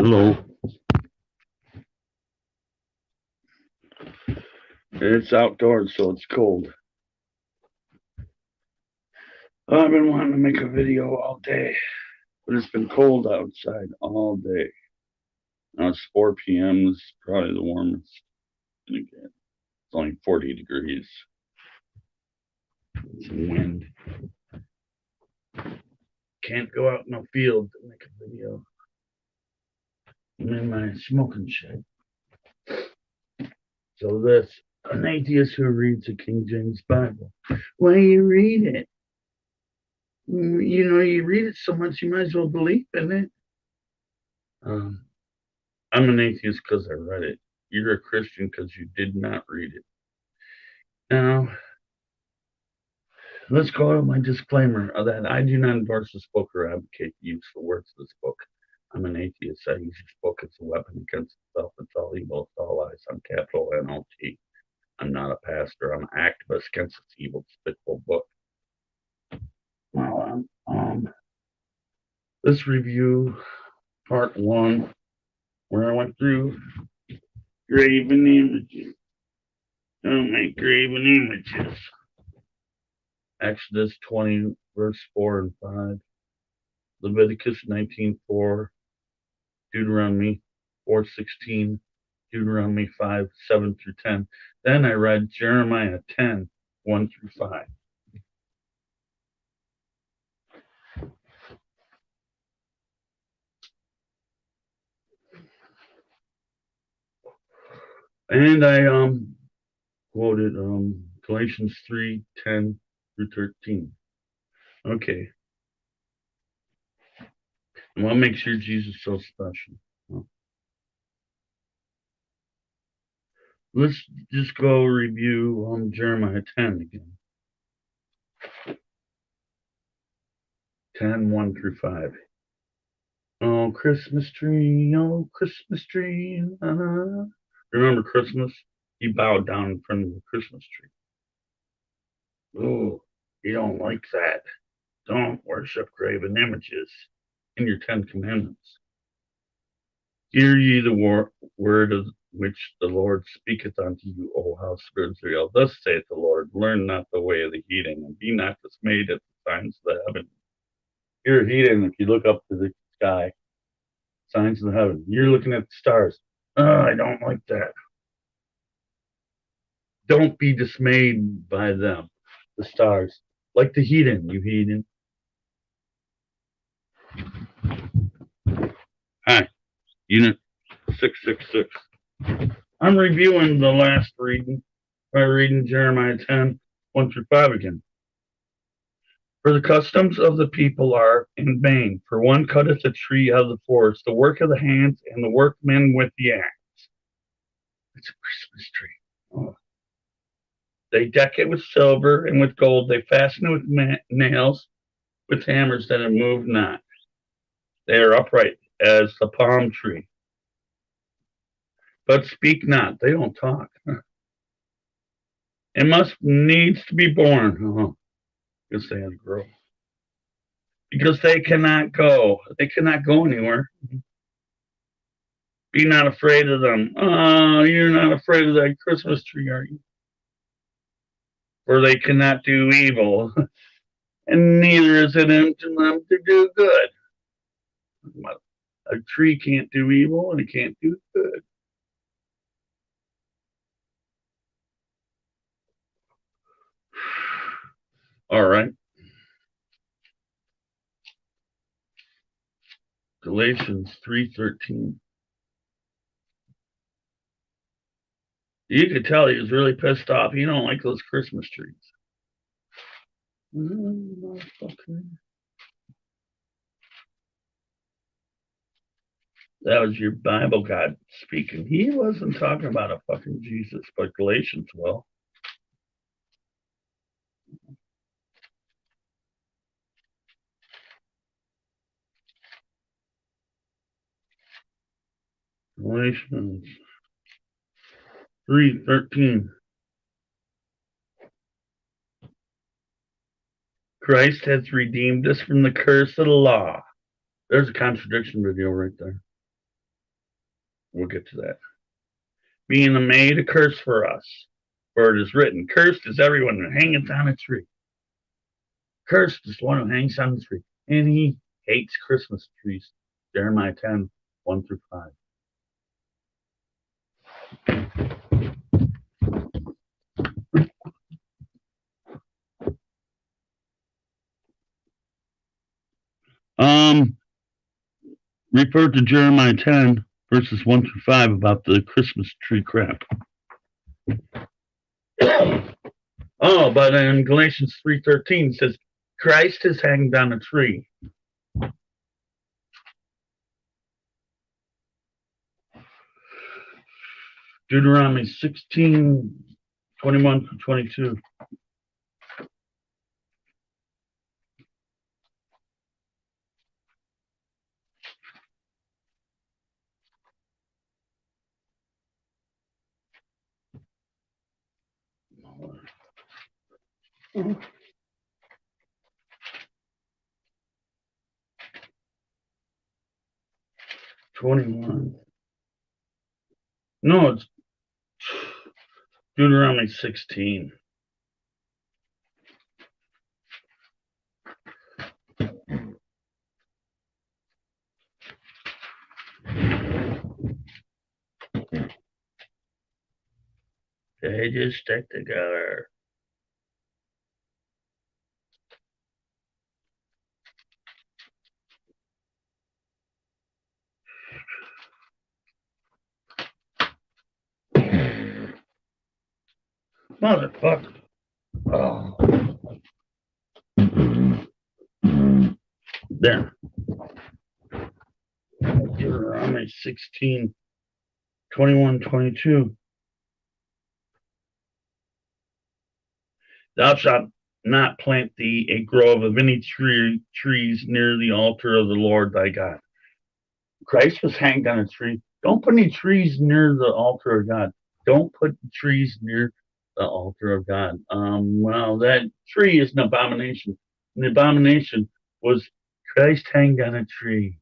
Hello. It's outdoors, so it's cold. I've been wanting to make a video all day, but it's been cold outside all day. Now it's 4 p.m. This is probably the warmest. And again, it's only 40 degrees. Some wind. Can't go out in the field to make a video. I'm in my smoking shed. So this, an atheist who reads the King James Bible. Why you read it? You know, you read it so much, you might as well believe in it. I'm an atheist because I read it. You're a Christian because you did not read it. Now, let's go to my disclaimer that I do not endorse this book or advocate the use of words of this book. I'm an atheist. I use this book as a weapon against itself. It's all evil. It's all lies. I'm capital NLT. I'm not a pastor. I'm an activist against this evil, despicable book. Well, this review, part 1, where I went through graven images. Don't make graven images. Exodus 20, verse 4 and 5. Leviticus 19:4. Deuteronomy 4:16. Deuteronomy 5:7 through 10. Then I read Jeremiah 10:1 through 5. And I quoted Galatians 3:10 through 13. Okay. And what makes your Jesus so special? Well, let's just go review Jeremiah 10 again. 10:1 through 5. Oh, Christmas tree, oh, Christmas tree. Remember Christmas? He bowed down in front of the Christmas tree. Oh, you don't like that. Don't worship graven images in your 10 commandments. Hear ye the word of which the Lord speaketh unto you, O house of Israel. Thus saith the Lord, learn not the way of the heathen, and be not dismayed at the signs of the heaven. You're a heathen if you look up to the sky. Signs of the heaven. You're looking at the stars. Oh, I don't like that. Don't be dismayed by them, the stars. Like the heathen, you heathen. Hi, Unit 666. I'm reviewing the last reading by reading Jeremiah 10:1 through 5 again. For the customs of the people are in vain, for one cutteth a tree out of the forest, the work of the hands, and the workmen with the axe. It's a Christmas tree. Oh. They deck it with silver and with gold. They fasten it with nails, with hammers that it move not. They are upright as the palm tree, but speak not. They don't talk. It must needs to be born. Oh, because they have to grow. Because they cannot go. They cannot go anywhere. Be not afraid of them. Oh, you're not afraid of that Christmas tree, are you? For they cannot do evil, and neither is it unto them to do good. A tree can't do evil, and it can't do good. All right. Galatians 3:13. You could tell he was really pissed off. He don't like those Christmas trees. That was your Bible God speaking. He wasn't talking about a fucking Jesus, but Galatians will. Galatians 3:13. Christ has redeemed us from the curse of the law. There's a contradiction video right there. We'll get to that. Being made a curse for us. For it is written, cursed is everyone who hangeth on a tree. Cursed is the one who hangs on the tree. And he hates Christmas trees. Jeremiah 10, 1 through 5. Refer to Jeremiah 10, verses 1 through 5 about the Christmas tree crap. But in Galatians 3:13 it says, Christ is hanged on a tree. Deuteronomy 16, 21 through 22. Mm-hmm. 21. No, it's Deuteronomy 16. They just stick together. Motherfucker. Oh. There. Deuteronomy 16, 21, 22. Thou shalt not plant thee a grove of any trees near the altar of the Lord thy God. Christ was hanged on a tree. Don't put any trees near the altar of God. Don't put trees near the altar of God. Well, that tree is an abomination. And the abomination was Christ hanged on a tree.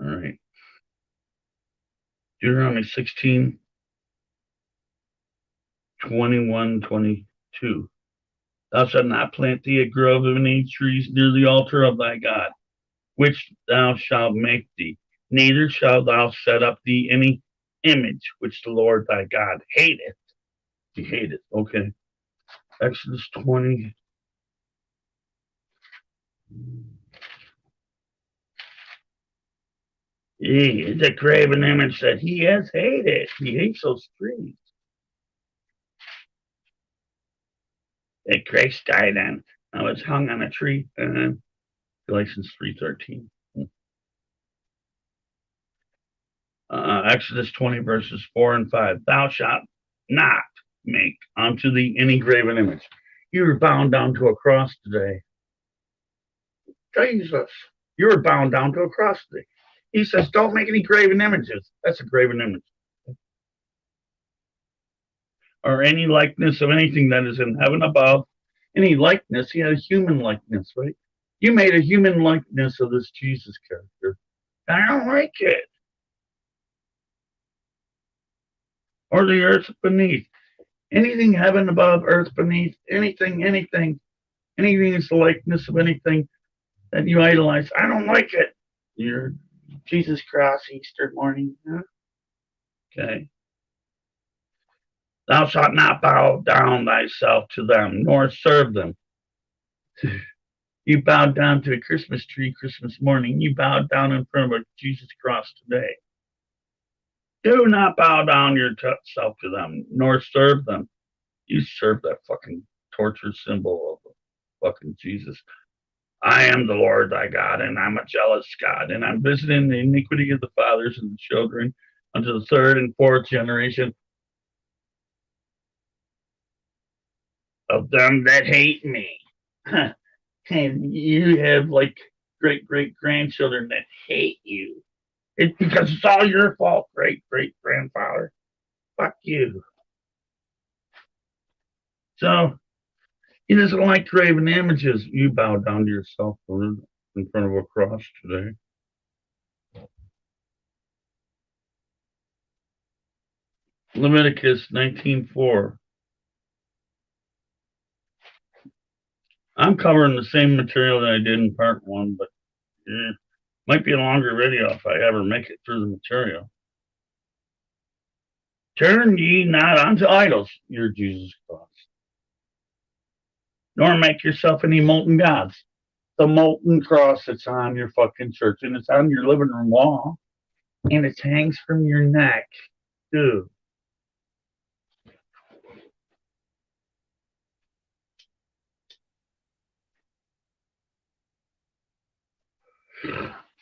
All right. Deuteronomy 16, 21, 22. Thou shalt not plant thee a grove of any trees near the altar of thy God, which thou shalt make thee. Neither shalt thou set up thee any image which the Lord thy God hateth. He hateth. Okay. Exodus 20. He is a graven image that he has hated. He hates those trees that Christ died on. I was hung on a tree. Galatians 3:13. Exodus 20 verses 4 and 5. Thou shalt not make unto thee any graven image. You were bound down to a cross today. Jesus, you were bound down to a cross today. He says, don't make any graven images. That's a graven image. Or any likeness of anything that is in heaven above. Any likeness, he had a human likeness, right? You made a human likeness of this Jesus character. I don't like it. Or the earth beneath. Anything heaven above, earth beneath, anything is the likeness of anything that you idolize. I don't like it. Your Jesus cross, Easter morning. Huh? Okay. Thou shalt not bow down thyself to them, nor serve them. You bowed down to a Christmas tree Christmas morning. You bowed down in front of a Jesus cross today. Do not bow down yourself to them, nor serve them. You serve that fucking torture symbol of fucking Jesus. I am the Lord thy God, and I'm a jealous God, and I'm visiting the iniquity of the fathers and the children unto the third and fourth generation of them that hate me. And you have like great grandchildren that hate you. It's because it's all your fault, great grandfather. Fuck you. So he doesn't like graven images. You bow down to yourself in front of a cross today. Leviticus 19:4. I'm covering the same material that I did in part 1, but might be a longer video if I ever make it through the material. Turn ye not unto idols, your Jesus cross, nor make yourself any molten gods. The molten cross that's on your fucking church, and it's on your living room wall, and it hangs from your neck, too.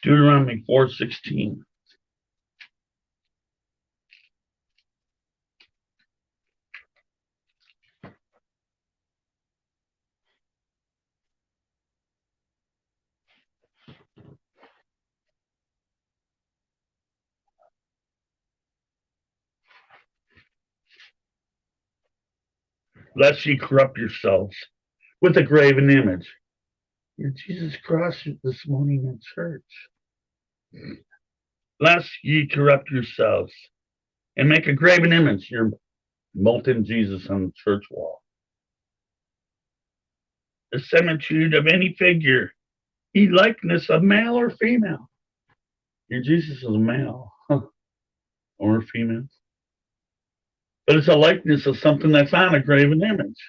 Deuteronomy 4:16. Lest ye corrupt yourselves with a graven image. Your Jesus cross this morning in church. Lest ye corrupt yourselves and make a graven image, your molten Jesus on the church wall. The similitude of any figure, ye likeness of male or female. Your Jesus is a male or female. But it's a likeness of something that's on a graven image.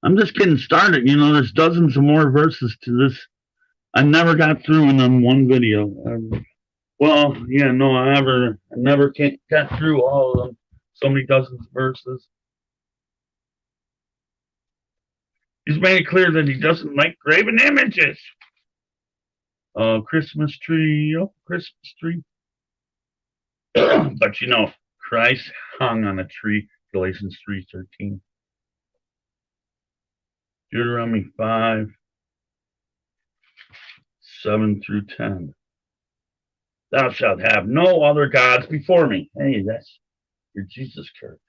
I'm just getting started. There's dozens of more verses to this. I never got through in them one video. I never got through all of them. So many dozens of verses. He's made it clear that he doesn't like graven images. Christmas tree, Christmas tree. But Christ hung on a tree, Galatians 3:13. Deuteronomy 5:7-10. Thou shalt have no other gods before me. Hey, that's your Jesus character.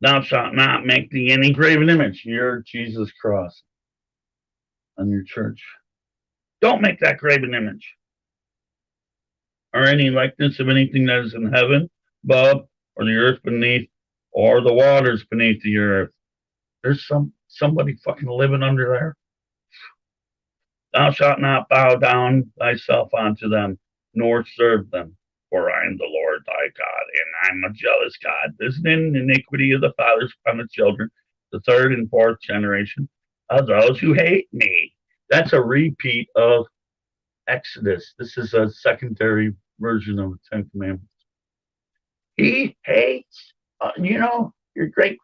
Thou shalt not make thee any graven image, your Jesus cross on your church. Don't make that graven image. Or any likeness of anything that is in heaven above, or the earth beneath, or the waters beneath the earth. There's somebody fucking living under there. Thou shalt not bow down thyself unto them, nor serve them. For I am the Lord thy God, and I am a jealous God, visiting iniquity of the fathers upon the children, the third and fourth generation of those who hate me. That's a repeat of Exodus. This is a secondary version of the Ten Commandments. He hates, your great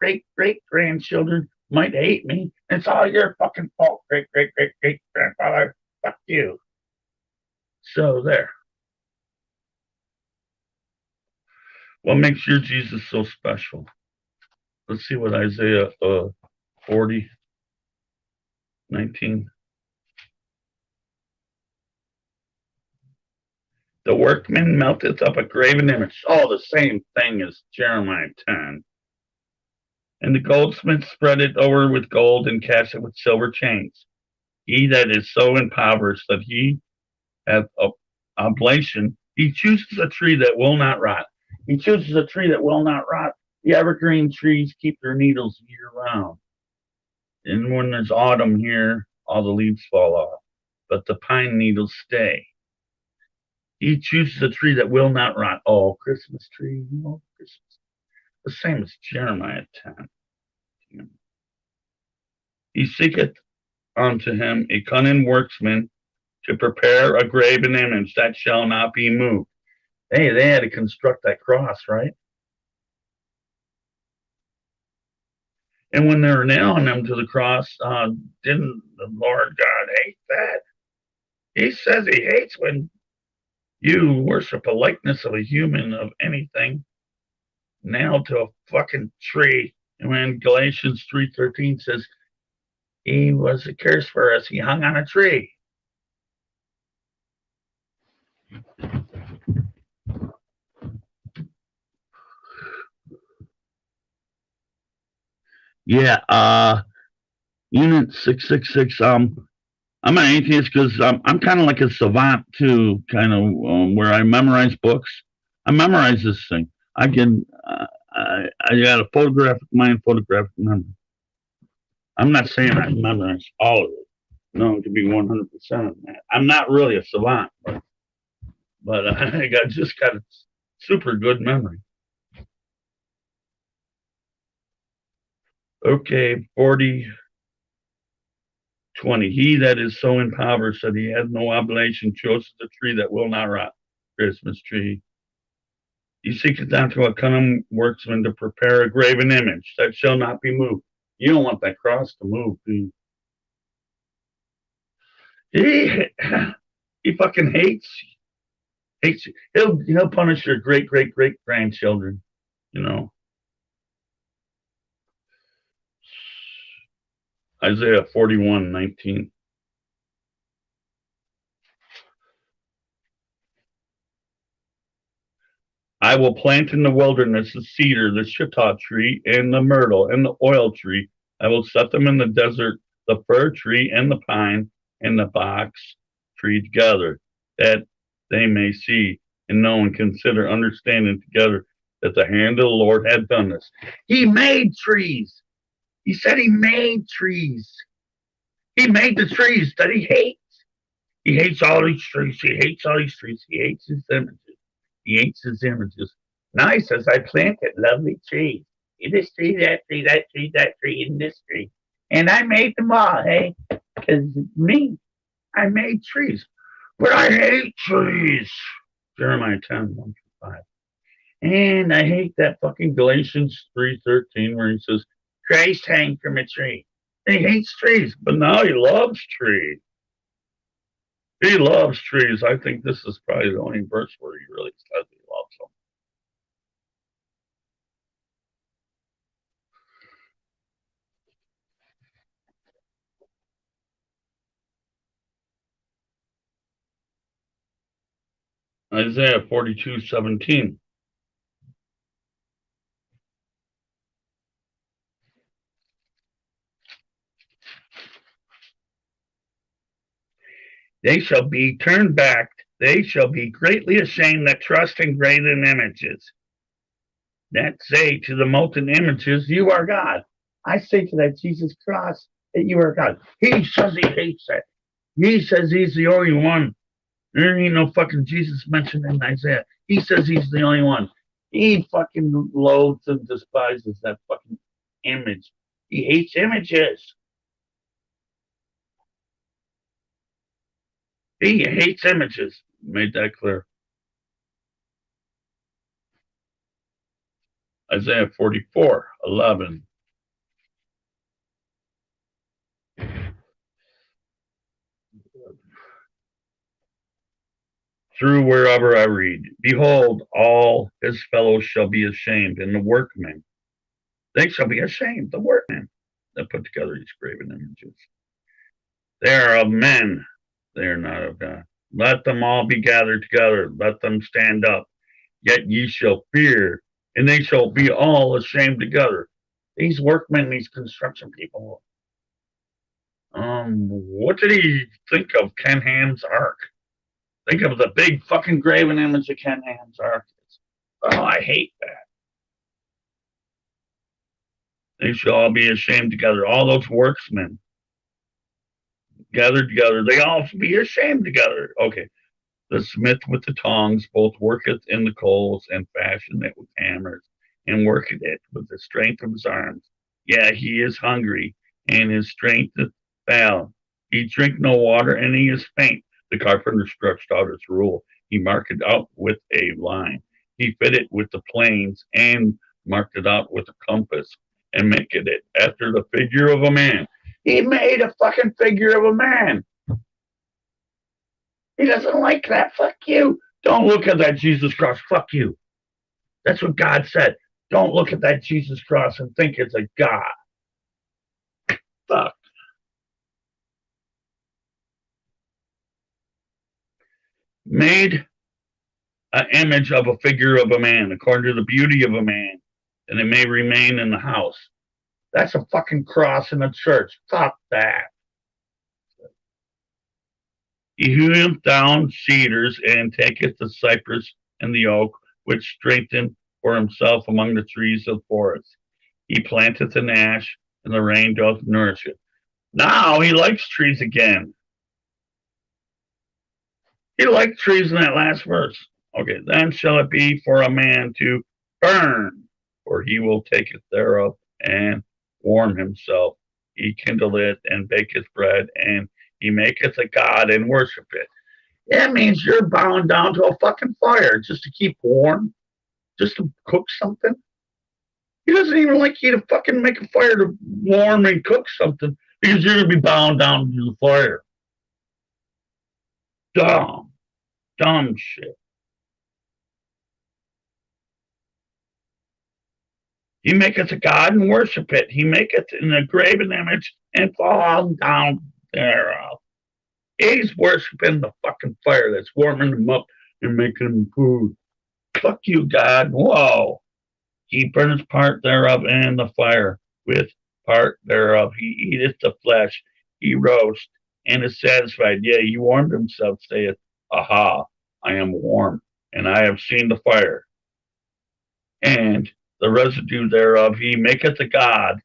grandchildren might hate me. It's all your fucking fault, great grandfather. Fuck you. So there. What makes your Jesus so special? Let's see what Isaiah 40:19. The workman melteth up a graven image. Oh, the same thing as Jeremiah 10. And the goldsmith spread it over with gold and cast it with silver chains. He that is so impoverished that he hath oblation, he chooses a tree that will not rot. He chooses a tree that will not rot. The evergreen trees keep their needles year round. And when there's autumn here, all the leaves fall off. But the pine needles stay. He chooses a tree that will not rot. Oh, Christmas tree, Christmas. The same as Jeremiah 10. He seeketh unto him a cunning workman to prepare a graven image that shall not be moved. Hey, they had to construct that cross, right? And when they were nailing him to the cross, didn't the Lord God hate that? He says he hates when you worship a likeness of a human, of anything, nailed to a fucking tree. And when Galatians 3:13 says, he was a curse for us, he hung on a tree. Yeah, Unit 666. I'm an atheist because I'm kind of like a savant too, kind of where I memorize books. I memorize this thing. I can. I got a photographic mind, photographic memory. I'm not saying I memorize all of it. No, it could be 100% of that. I'm not really a savant, but I just got a super good memory. Okay, 40, 20. He that is so impoverished that he has no obligation chooses a tree that will not rot. Christmas tree. He seeketh unto a cunning workman to prepare a graven image that shall not be moved. You don't want that cross to move, do you? He, he fucking hates you. He'll punish your great grandchildren, you know. Isaiah 41:19. I will plant in the wilderness the cedar, the shittah tree, and the myrtle, and the oil tree. I will set them in the desert, the fir tree, and the pine, and the box tree together, that they may see and know and consider, understanding together that the hand of the Lord had done this. He made trees. He said he made trees. He made the trees that he hates. He hates all these trees. He hates all these trees. He hates his images. He hates his images. Now he says, I planted lovely trees. This tree, that tree, that tree, that tree, and this tree. And I made them all, hey? Because me, I made trees. But I hate trees. Jeremiah 10:1-5. And I hate that fucking Galatians 3:13 where he says, Christ hanged from a tree. He hates trees, but now he loves trees. He loves trees. I think this is probably the only verse where he really says he loves them. Isaiah 42:17. They shall be turned back. They shall be greatly ashamed that trust in graven images. That say to the molten images, you are God. I say to that Jesus cross that you are God. He says he hates that. He says he's the only one. There ain't no fucking Jesus mentioned in Isaiah. He says he's the only one. He fucking loathes and despises that fucking image. He hates images. He hates images. Made that clear. Isaiah 44:11. Through wherever I read, behold, all his fellows shall be ashamed, and the workmen, they shall be ashamed, the workmen that put together these graven images. They are of men, they are not of God. Let them all be gathered together, let them stand up, yet ye shall fear, and they shall be all ashamed together. These workmen, these construction people, what did he think of Ken Ham's ark? Think of the big fucking graven image of Ken Ham's ark. Oh, I hate that. They shall all be ashamed together. All those workmen gathered together, they all be ashamed together. Okay. The smith with the tongs both worketh in the coals and fashion it with hammers and worketh it with the strength of his arms. Yeah, he is hungry and his strength is failed. He drink no water and he is faint. The carpenter stretched out his rule. He marked it out with a line. He fitted with the planes and marked it out with a compass and make it after the figure of a man. He made a fucking figure of a man. He doesn't like that. Fuck you. Don't look at that Jesus cross. Fuck you. That's what God said. Don't look at that Jesus cross and think it's a God. Fuck. Made an image of a figure of a man according to the beauty of a man, and it may remain in the house. That's a fucking cross in a church. Fuck that. He heweth down cedars and taketh the cypress and the oak, which strengthened for himself among the trees of the forest. He planteth an ash, and the rain doth nourish it. Now he likes trees again. He liked trees in that last verse. Okay, then shall it be for a man to burn, for he will take it thereof and warm himself. He kindleth and baketh bread, and he maketh a god and worship it. That means you're bound down to a fucking fire just to keep warm, just to cook something. He doesn't even like you to fucking make a fire to warm and cook something because you're going to be bound down to the fire. Dumb shit. He maketh a god and worship it. He maketh an graven image and fall down thereof. He's worshiping the fucking fire that's warming him up and making him food. Fuck you, God. Whoa. He burneth part thereof in the fire. With part thereof he eateth the flesh. He roasts and is satisfied. Yea, he warmed himself, saith, Aha, I am warm, and I have seen the fire. And the residue thereof he maketh a god.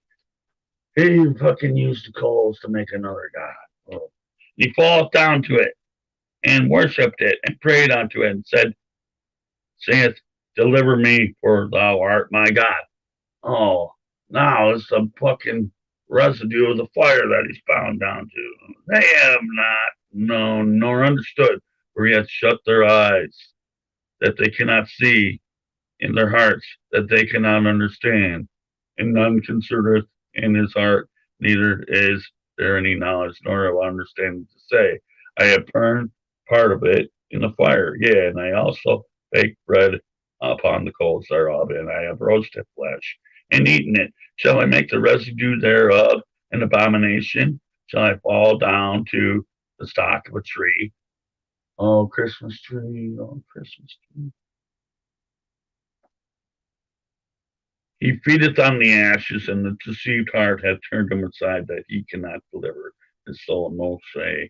He fucking used the coals to make another god. Oh. He falleth down to it and worshipped it and prayed unto it and saith, Deliver me, for thou art my God. Oh, now it's the fucking residue of the fire that he's bound down to. They have not known nor understood, for he hath shut their eyes, that they cannot see, in their hearts, that they cannot understand. And none considereth in his heart, neither is there any knowledge nor of understanding to say, I have burned part of it in the fire. Yea, and I also baked bread upon the coals thereof, and I have roasted flesh and eaten it. Shall I make the residue thereof an abomination? Shall I fall down to the stock of a tree? Oh, Christmas tree, oh, Christmas tree. He feedeth on the ashes, and the deceived heart hath turned him aside, that he cannot deliver his soul. And Moshe,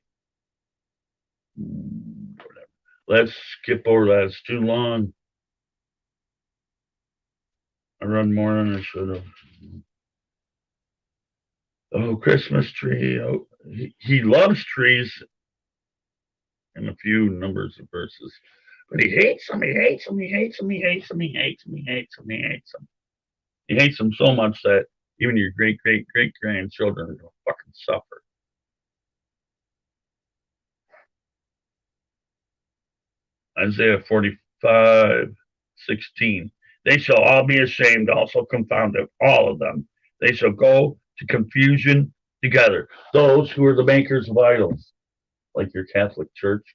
whatever. Let's skip over that. It's too long. I run more than I should have. Oh, Christmas tree. Oh, he loves trees in a few numbers of verses, but he hates them. He hates them. He hates them. He hates them. He hates them. He hates them. He hates them. He hates them so much that even your great grandchildren are going to fucking suffer. Isaiah 45:16. They shall all be ashamed, also confounded, all of them. They shall go to confusion together. Those who are the makers of idols, like your Catholic Church.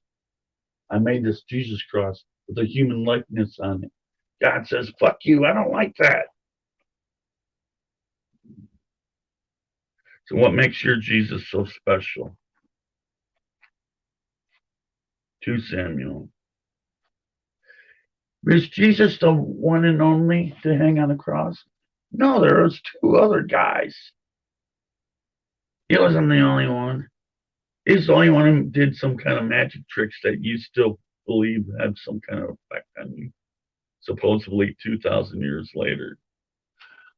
I made this Jesus cross with a human likeness on it. God says, fuck you, I don't like that. So what makes your Jesus so special? 2 Samuel. Is Jesus the one and only to hang on the cross? No, there was 2 other guys. He wasn't the only one. He's the only one who did some kind of magic tricks that you still believe have some kind of effect on you, supposedly 2,000 years later.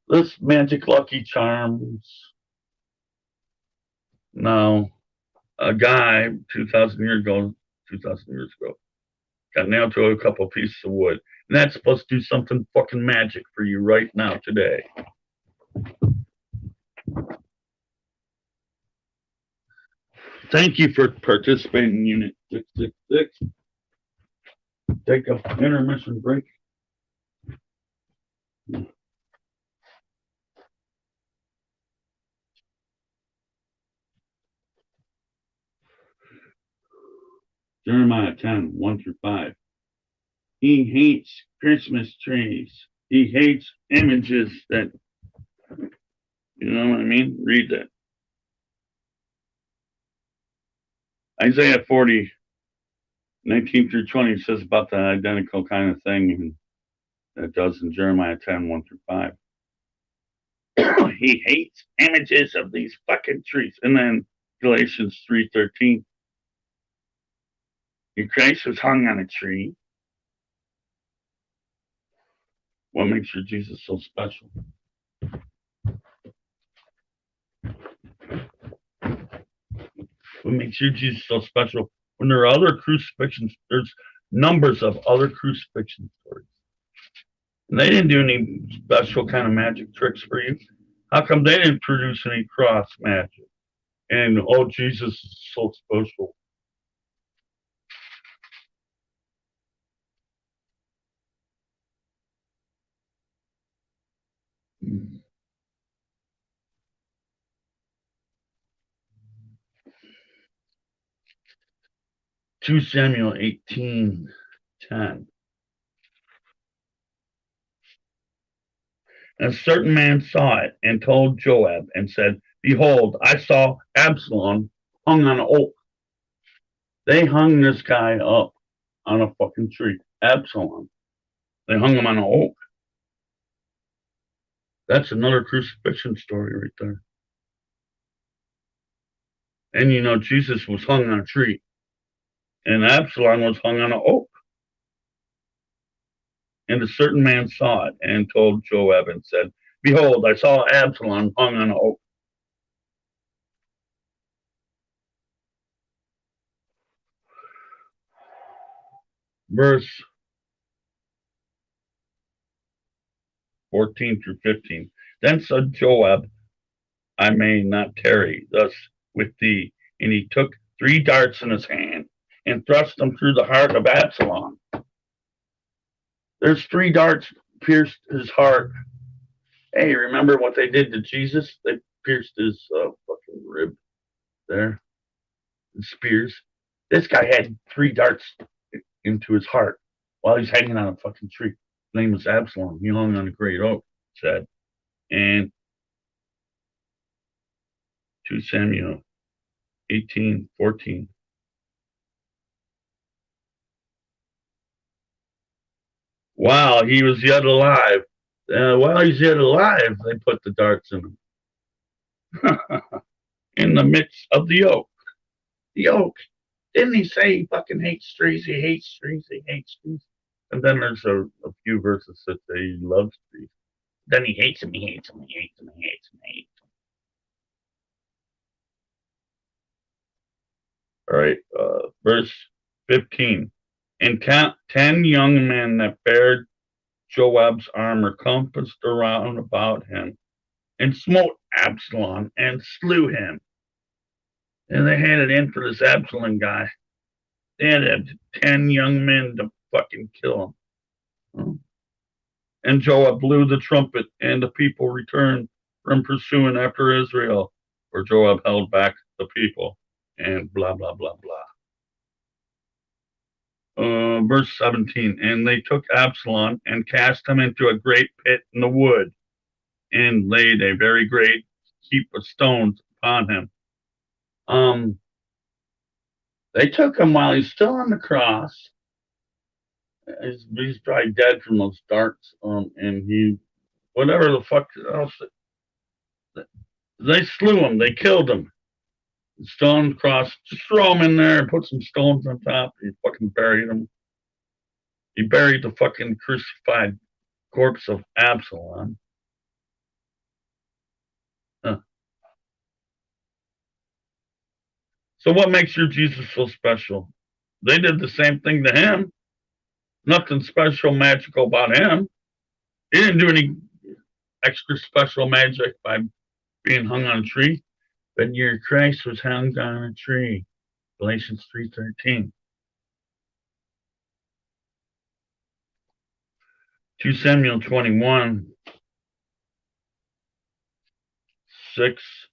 This magic lucky charms. Now, a guy 2,000 years ago got nailed to a couple of pieces of wood, and that's supposed to do something fucking magic for you right now today. Thank you for participating in Unit 666. Take a intermission break. Jeremiah 10:1-5. He hates Christmas trees. He hates images that, you know what I mean? Read that. Isaiah 40:19-20 says about the identical kind of thing that it does in Jeremiah 10:1-5. he hates images of these fucking trees. And then Galatians 3:13. Your Christ was hung on a tree. What makes your Jesus so special? What makes your Jesus so special? When there are other crucifixions, there's numbers of other crucifixion stories. And they didn't do any special kind of magic tricks for you. How come they didn't produce any cross magic? And, oh, Jesus is so special. Hmm. 2 Samuel 18:10. And a certain man saw it and told Joab and said, behold, I saw Absalom hung on an oak. They hung this guy up on a fucking tree. Absalom. They hung him on an oak. That's another crucifixion story right there. And you know, Jesus was hung on a tree. And Absalom was hung on an oak. And a certain man saw it and told Joab and said, behold, I saw Absalom hung on an oak. Verse 14 through 15. Then said Joab, I may not tarry thus with thee. And he took 3 darts in his hand and thrust them through the heart of Absalom. There's 3 darts pierced his heart. Hey, remember what they did to Jesus? They pierced his fucking rib there. The spears. This guy had 3 darts into his heart while he's hanging on a fucking tree. His name was Absalom. He hung on a great oak, said. And 2 Samuel 18:14. While he was yet alive, while he's yet alive, they put the darts in him. In the midst of the oak. The oak. Didn't he say he fucking hates trees? He hates trees. He hates trees. And then there's a few verses that say he loves trees. Then he hates him. He hates him. He hates him. He hates him. He hates him. All right, verse 15. And 10 young men that bared Joab's armor compassed around about him and smote Absalom and slew him. And they had it in for this Absalom guy. They had 10 young men to fucking kill him. And Joab blew the trumpet, and the people returned from pursuing after Israel, for Joab held back the people, and blah, blah, blah, blah. Verse 17, and they took Absalom and cast him into a great pit in the wood, and laid a very great heap of stones upon him. They took him while he's still on the cross. He's probably dead from those darts. And he, whatever the fuck else, they slew him. They killed him. Still on the cross. Just throw him in there and put some stones on top. And fucking buried him. He buried the fucking crucified corpse of Absalom. So what makes your Jesus so special? They did the same thing to him. Nothing special, magical about him. He didn't do any extra special magic by being hung on a tree. But your Christ was hung on a tree. Galatians 3:13. 2 Samuel 21:6.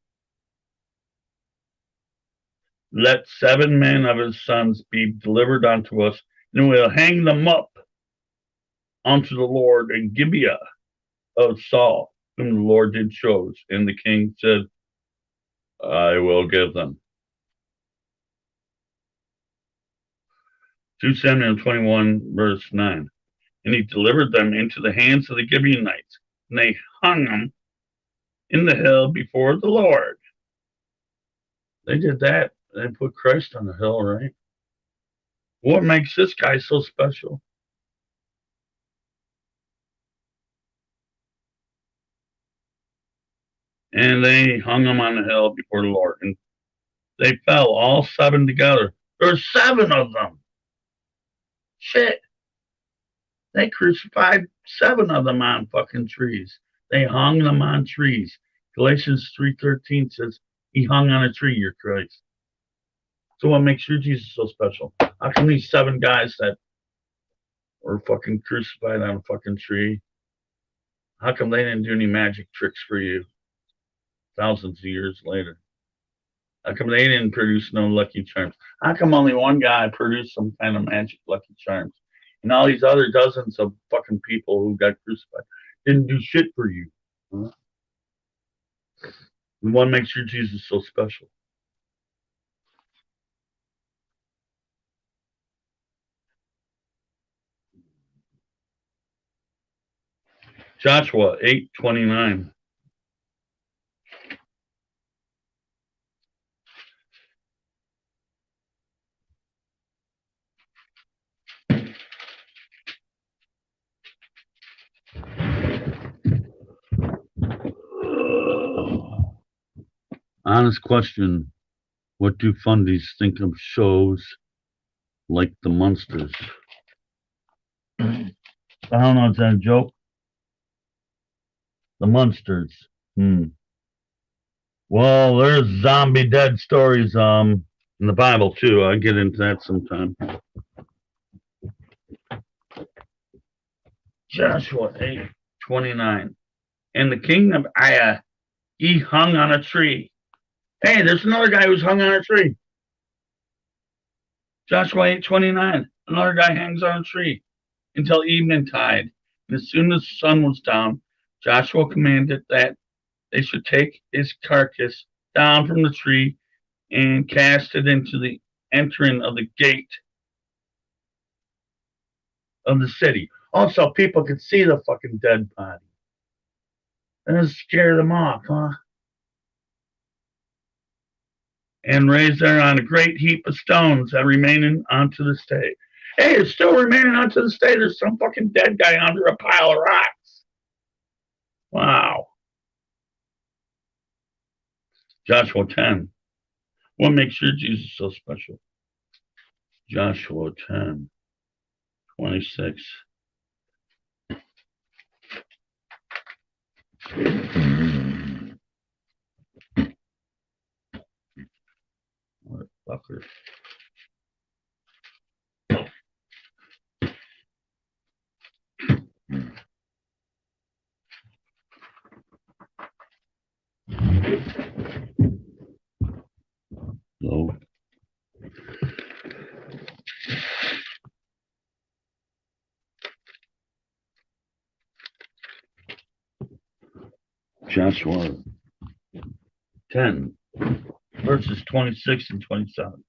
Let 7 men of his sons be delivered unto us, and we'll hang them up unto the Lord in Gibeah of Saul, whom the Lord did choose. And the king said, I will give them. 2 Samuel 21, verse 9. And he delivered them into the hands of the Gibeonites, and they hung them in the hill before the Lord. They did that. They put Christ on the hill, right? What makes this guy so special? And they hung him on the hill before the Lord. And they fell, all 7 together. There's 7 of them. Shit. They crucified 7 of them on fucking trees. They hung them on trees. Galatians 3:13 says, he hung on a tree, your Christ. So what makes your Jesus so special? How come these 7 guys that were fucking crucified on a fucking tree, how come they didn't do any magic tricks for you thousands of years later? How come they didn't produce no lucky charms? How come only one guy produced some kind of magic lucky charms? And all these other dozens of fucking people who got crucified didn't do shit for you. Huh? And what makes your Jesus so special? Joshua 8:29. Honest question. What do fundies think of shows like the Munsters? I don't know, is that a joke? The Munsters. Well, there's zombie dead stories in the Bible too. I'll get into that sometime. Joshua 8:29. And the king of Ai, he hung on a tree. Hey, there's another guy who's hung on a tree. Joshua 8:29. Another guy hangs on a tree until evening tide. And as soon as the sun was down, Joshua commanded that they should take his carcass down from the tree and cast it into the entering of the gate of the city. Also, people could see the fucking dead body. And it scared them off, huh? And raised there on a great heap of stones that remaining unto this day. Hey, it's still remaining unto this day. There's some fucking dead guy under a pile of rocks. Wow. Joshua 10. What makes your Jesus so special? Joshua 10:26. Motherfucker. No. Joshua 10, verses 26 and 27.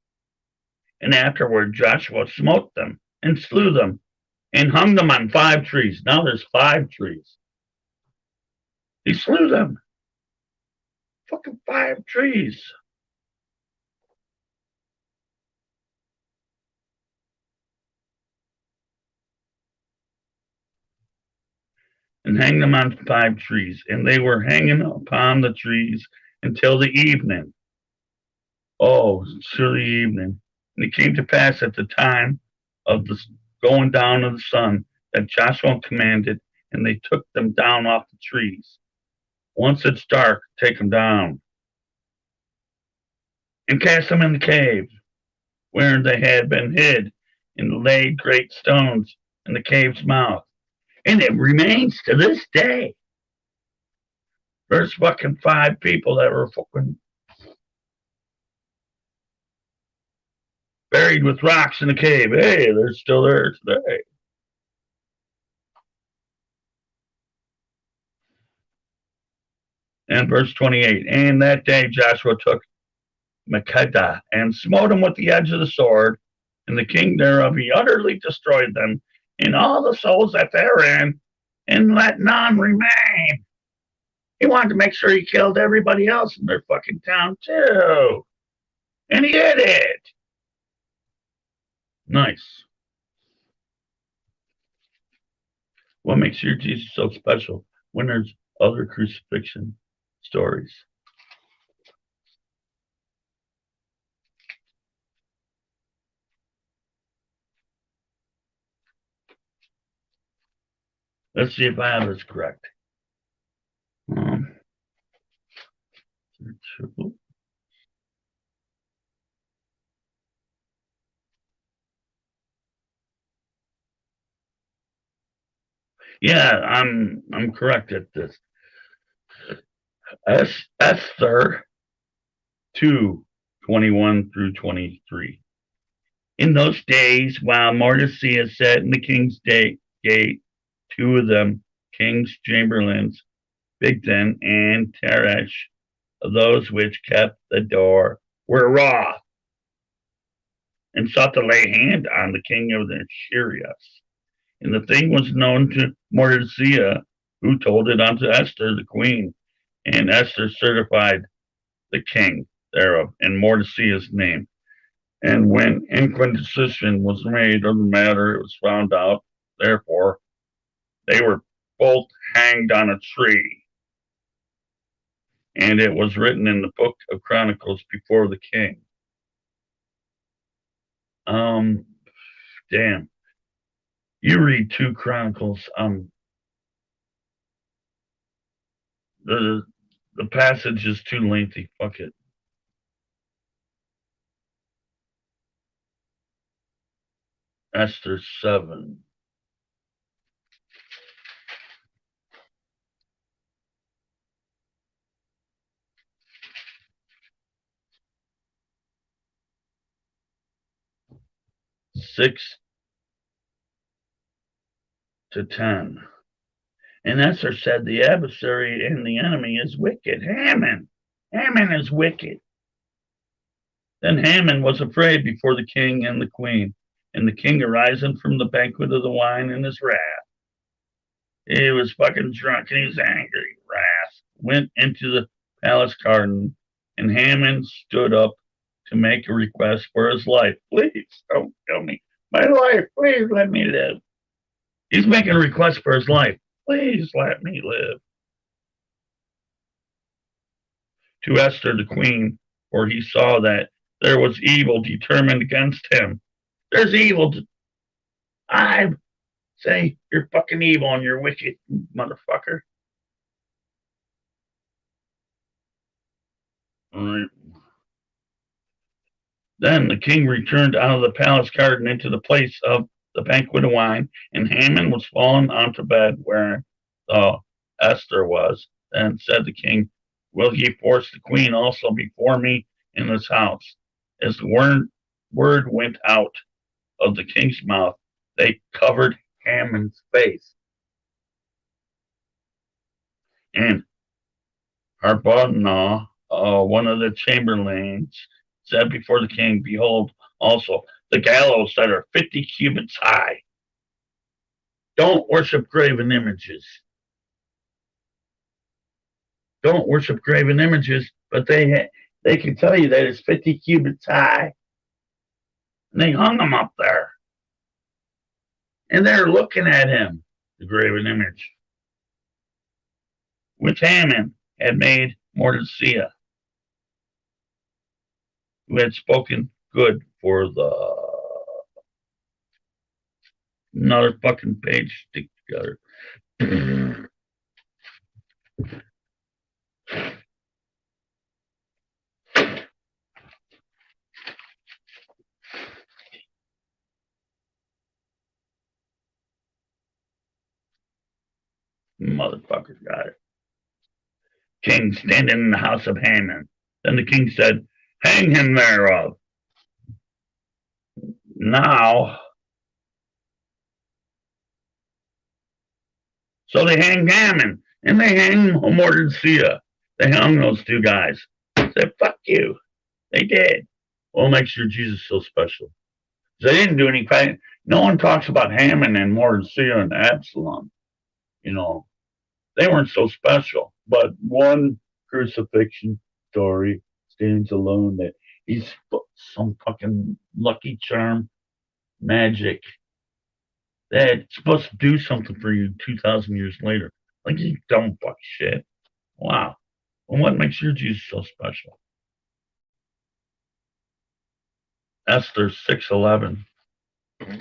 And afterward Joshua smote them and slew them and hung them on 5 trees. Now there's 5 trees. He slew them. Fucking 5 trees. And hang them on 5 trees. And they were hanging upon the trees until the evening. Oh, till the evening. And it came to pass at the time of the going down of the sun that Joshua commanded, and they took them down off the trees. Once it's dark, take them down. And cast them in the cave, where they had been hid, and laid great stones in the cave's mouth. And it remains to this day. There's fucking 5 people that were fucking buried with rocks in the cave. Hey, they're still there today. And verse 28. And that day Joshua took Makkedah and smote him with the edge of the sword, and the king thereof he utterly destroyed them, and all the souls that therein, and let none remain. He wanted to make sure he killed everybody else in their fucking town too. And he did it. Nice. What makes your Jesus so special when there's other crucifixion stories? Let's see if I have this correct. Yeah, I'm correct at this. Esther 2:21 through 23. In those days, while Mordecai sat in the king's gate, two of them, king's chamberlains, Bigthan and Teresh, of those which kept the door, were wroth, and sought to lay hand on the king of the Syrians. And the thing was known to Mordecai, who told it unto Esther the queen. And Esther certified the king thereof in Mordecai's name. And when inquisition was made of the matter, it was found out. Therefore, they were both hanged on a tree. And it was written in the book of Chronicles before the king. Damn. You read 2 Chronicles. The passage is too lengthy. Fuck it. Esther 7. Six to 10. And Esther said, the adversary and the enemy is wicked. Haman is wicked. Then Haman was afraid before the king and the queen. And the king arising from the banquet of the wine in his wrath. He was fucking drunk and he was angry. Wrath went into the palace garden, and Haman stood up to make a request for his life. Please don't kill me. My life, please let me live. He's making a request for his life. Please let me live. To Esther the queen, for he saw that there was evil determined against him. There's evil. I say you're fucking evil and you're wicked, motherfucker. All right. Then the king returned out of the palace garden into the place of the banquet of wine, and Haman was fallen onto bed where Esther was. Then said the king, will ye force the queen also before me in this house? As the word went out of the king's mouth, they covered Haman's face. And Harbonah, one of the chamberlains, said before the king, behold, also the gallows that are 50 cubits high. Don't worship graven images. Don't worship graven images, but they can tell you that it's 50 cubits high. And they hung him up there. And they're looking at him, the graven image, which Haman had made Mordecai, who had spoken good for the another fucking page together. Motherfuckers got it. King standing in the house of Haman. Then the king said, hang him thereof. Now, so they hanged Haman, and they hanged Mordecai. They hung those 2 guys. Said, fuck you. They did. What makes your Jesus so special? They didn't do any fighting. No one talks about Haman and Mordecai and Absalom. You know, They weren't so special. But one crucifixion story stands alone that he's some fucking lucky charm magic that's supposed to do something for you 2,000 years later. Like, you dumb fuck shit. Wow. Well, what makes your Jesus so special? Esther 6:11. We're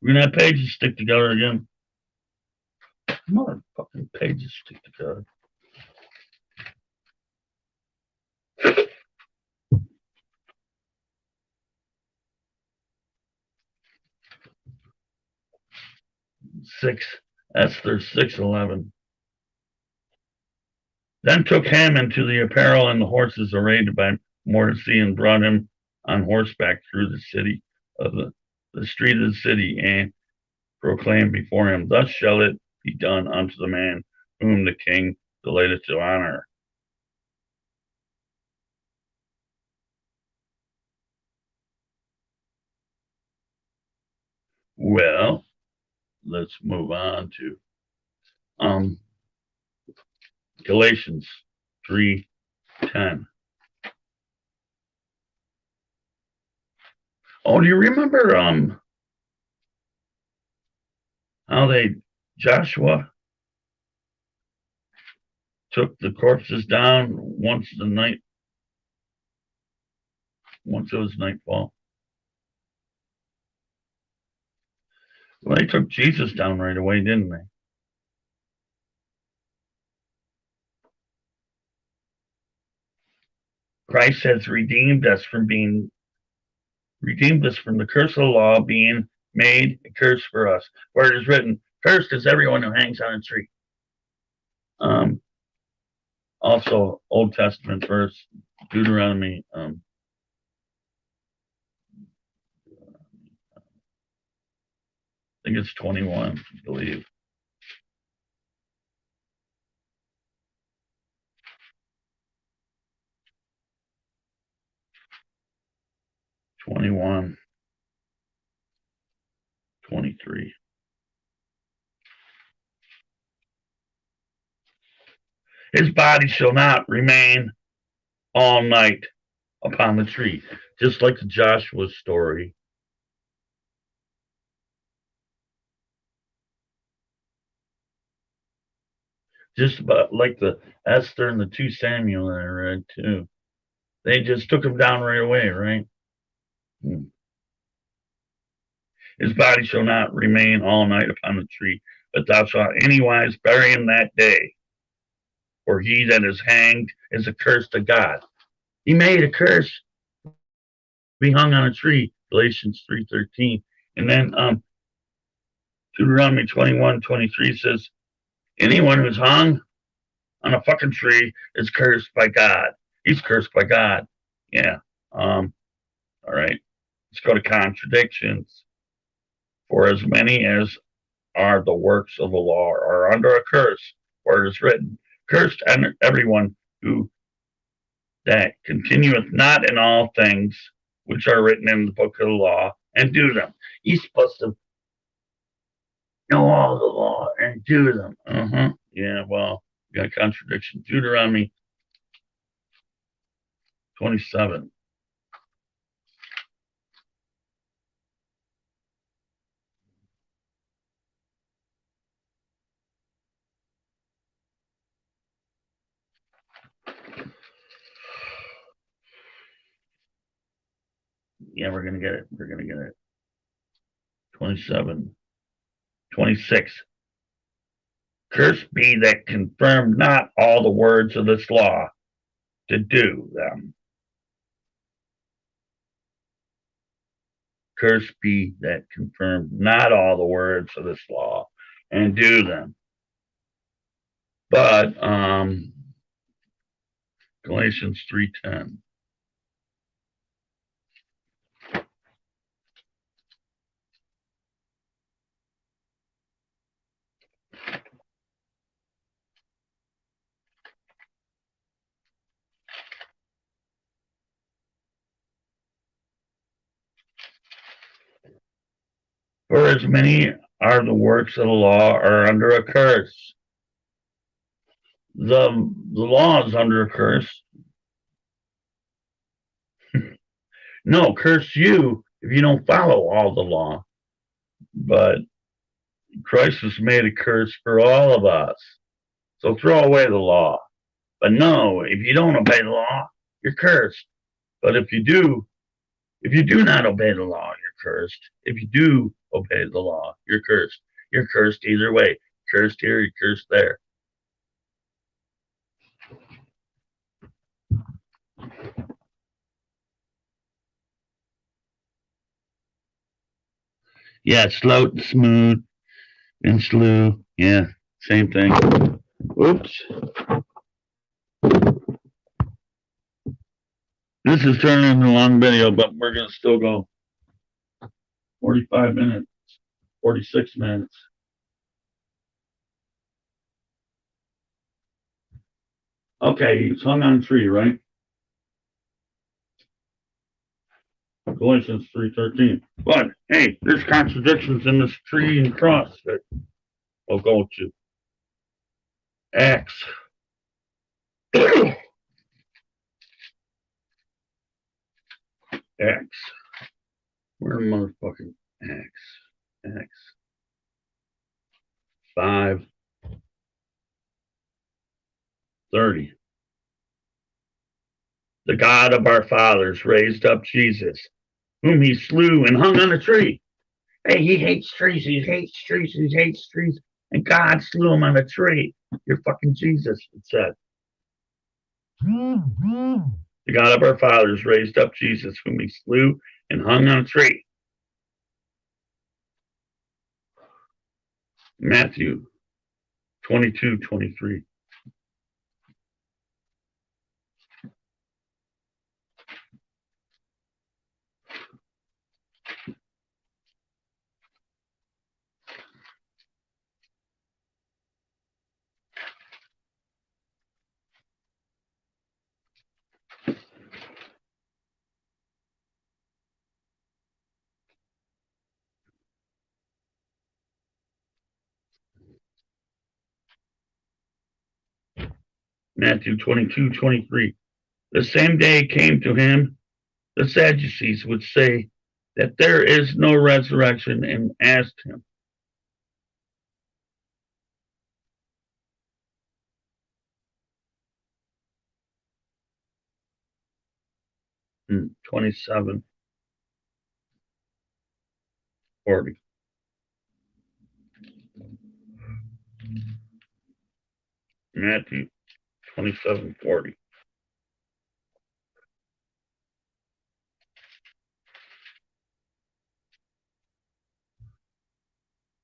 gonna have pages stick together again. Motherfucking pages stick together. Esther 6:11. Then took Haman to the apparel and the horses arrayed by Mordecai and brought him on horseback through the city of the street of the city and proclaimed before him, thus shall it be done unto the man whom the king delighteth to honor. Well, let's move on to Galatians 3:10. Oh, do you remember how Joshua took the corpses down once it was nightfall? Well, they took Jesus down right away, didn't they? Christ has redeemed us from the curse of the law, being made a curse for us. Where it is written, cursed is everyone who hangs on a tree. Also, Old Testament verse, Deuteronomy. I think it's 21, I believe. '21, 23. His body shall not remain all night upon the tree, just like the Joshua story. Just about like the Esther and the 2 Samuel that I read too. They just took him down right away, right? His body shall not remain all night upon the tree, but thou shalt anywise bury him that day. For he that is hanged is a curse to God. He made a curse be hung on a tree, Galatians 3:13. And then Deuteronomy 21:23 says, anyone who's hung on a fucking tree is cursed by God. He's cursed by God. Yeah. All right. Let's go to contradictions. For as many as are the works of the law are under a curse, for it is written, cursed everyone who that continueth not in all things which are written in the book of the law and do them. He's supposed to know all the law and do them. Yeah, well, we got a contradiction. Deuteronomy 27. Yeah, we're gonna get it. 27. 26. Cursed be that confirm not all the words of this law to do them. Cursed be that confirm not all the words of this law and do them. But Galatians 3:10. For as many are the works of the law are under a curse. the law is under a curse. No, curse you if you don't follow all the law. But Christ has made a curse for all of us. So throw away the law. But no, if you don't obey the law, you're cursed. But if you do not obey the law, you're cursed. If you do obey the law, you're cursed. You're cursed either way. Cursed here, you're cursed there. Yeah, slow, smooth, and slew. Yeah, same thing. Oops. This is turning into a long video, but we're going to still go 45 minutes, 46 minutes. Okay, he's hung on a tree, right? Galatians 3:13. But hey, there's contradictions in this tree and cross that we'll go to. Acts. Acts. Where motherfucking Acts? Acts 5:30. The God of our fathers raised up Jesus, whom he slew and hung on a tree. Hey, he hates trees, he hates trees, he hates trees. And God slew him on a tree. You're fucking Jesus, it said. The God of our fathers raised up Jesus, whom he slew and hung on a tree. Matthew 22:23. Matthew 22:23. The same day came to him the Sadducees, which say that there is no resurrection, and asked him, 27:40. Matthew 27:40.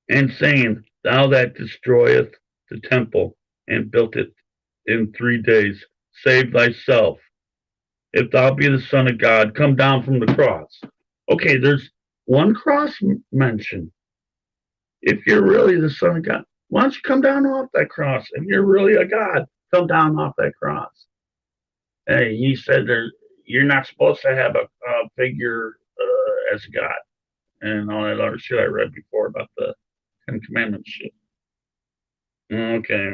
And saying, Thou that destroyeth the temple and built it in 3 days, save thyself. If thou be the Son of God, come down from the cross. Okay, there's one cross mentioned. If you're really the Son of God, why don't you come down off that cross? If you're really a God, come down off that cross. Hey, he said you're not supposed to have a figure as God and all that other shit I read before about the Ten Commandments shit. Okay,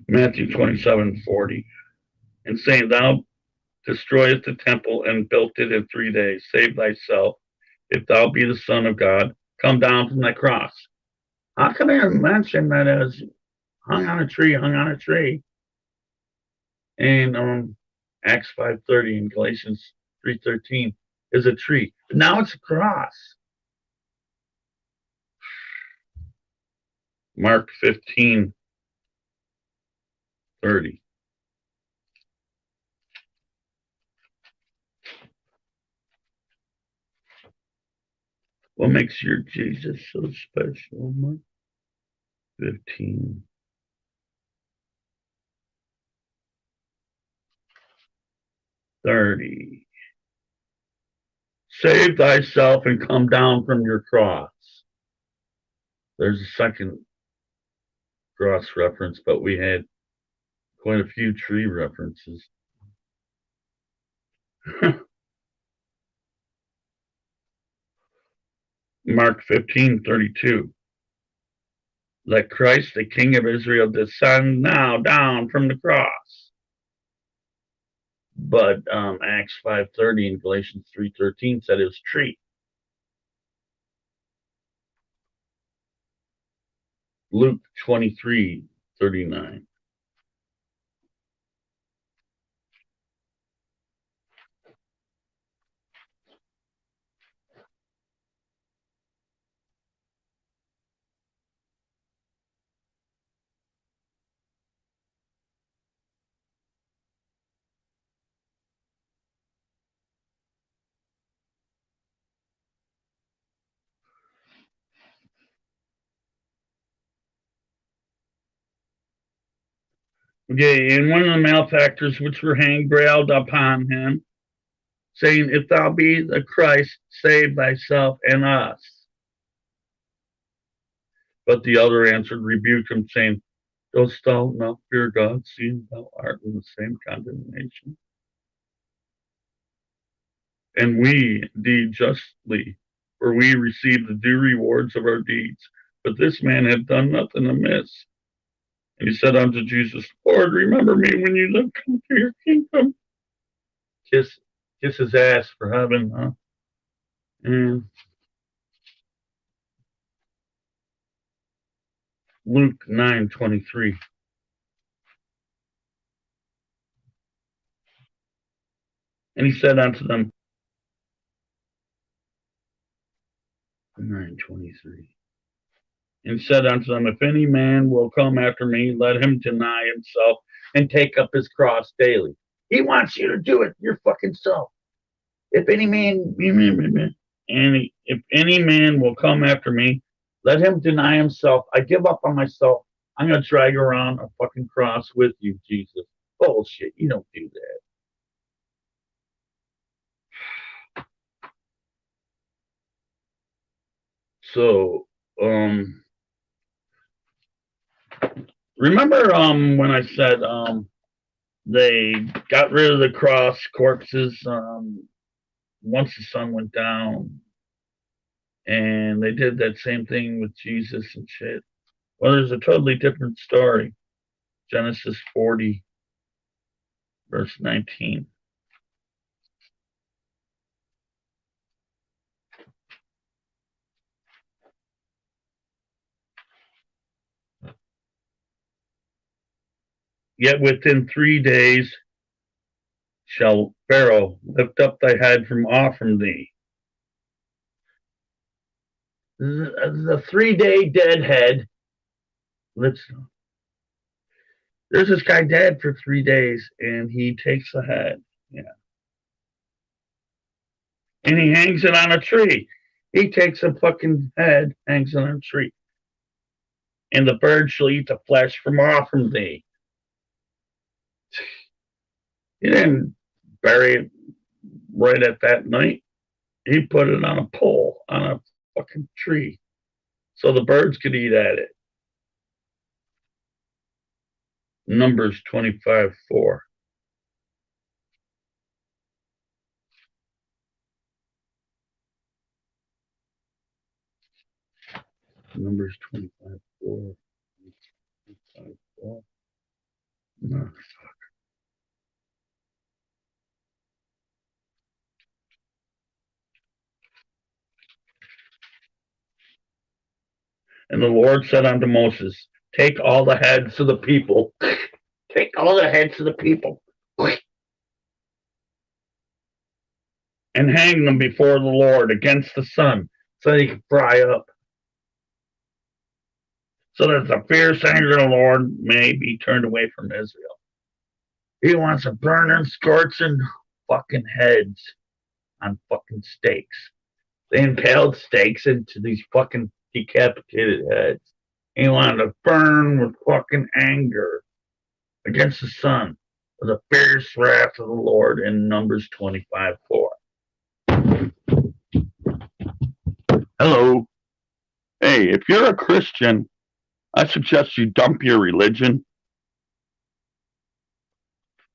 Matthew 27:40. And saying, Thou destroyest the temple and built it in 3 days, save thyself. If thou be the Son of God, come down from thy cross. How can I mention that as hung on a tree, hung on a tree? And Acts 5:30 and Galatians 3:13 is a tree. But now it's a cross. Mark 15:30. What makes your Jesus so special, Mark 15:30. Save thyself and come down from your cross. There's a second cross reference, but we had quite a few tree references. Mark 15:32. Let Christ, the King of Israel, descend now down from the cross. But Acts 5:30 and Galatians 3:13 said it was tree. Luke 23:39. Okay, and one of the malefactors which were hanged railed upon him, saying, If thou be the Christ, save thyself and us. But the other answered, rebuked him, saying, Dost thou not fear God, seeing thou art in the same condemnation? And we indeed justly, for we receive the due rewards of our deeds. But this man had done nothing amiss. And he said unto Jesus, Lord, remember me when you come to your kingdom. Kiss his ass for heaven, huh? And Luke 9:23. And he said unto them, 9:23. And said unto them, If any man will come after me, let him deny himself and take up his cross daily. He wants you to do it your fucking self. If any man will come after me, let him deny himself. I give up on myself. I'm gonna drag around a fucking cross with you, Jesus. Bullshit. You don't do that. So, remember when I said they got rid of the cross corpses once the sun went down, and they did that same thing with Jesus and shit. Well, there's a totally different story. Genesis 40, verse 19. Yet within 3 days shall Pharaoh lift up thy head from off from thee. The 3-day dead head. There's this guy dead for 3 days, and he takes the head. Yeah. And he hangs it on a tree. He takes a fucking head, hangs it on a tree. And the bird shall eat the flesh from off from thee. He didn't bury it right at that night. He put it on a pole, on a fucking tree, so the birds could eat at it. Numbers 25:4. Numbers 25:4. 25:4. No. And the Lord said unto Moses, Take all the heads of the people. Take all the heads of the people. And hang them before the Lord against the sun, so they can fry up. So that the fierce anger of the Lord may be turned away from Israel. He wants to burn them scorching fucking heads on fucking stakes. They impaled stakes into these fucking decapitated heads. He wanted to burn with fucking anger against the sun with the fierce wrath of the Lord in Numbers 25:4. Hello. Hey, if you're a Christian, I suggest you dump your religion